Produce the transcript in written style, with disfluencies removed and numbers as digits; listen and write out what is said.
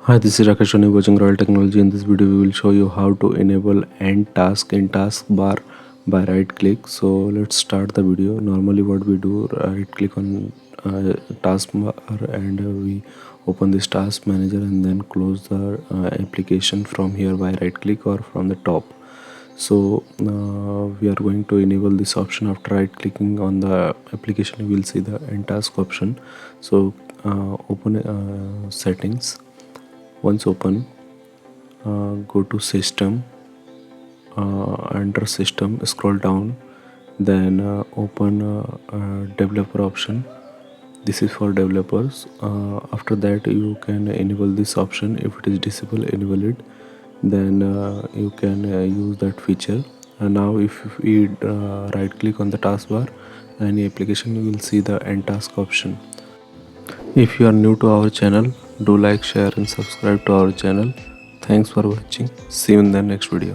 Hi, this is Rakesh and you're watching Royal Technology. In this video, we will show you how to enable end task in taskbar by right click. So let's start the video. Normally, what we do, right click on taskbar and we open this task manager and then close the application from here by right click or from the top. So we are going to enable this option. After right clicking on the application, you will see the end task option. So open settings. Once open, go to system, under system scroll down, then open developer option. This is for developers. After that, you can enable this option. If it is disabled, enable it, then you can use that feature. And now if we right click on the taskbar, any application, you will see the end task option. If you are new to our channel, do like, share and subscribe to our channel. Thanks for watching. See you in the next video.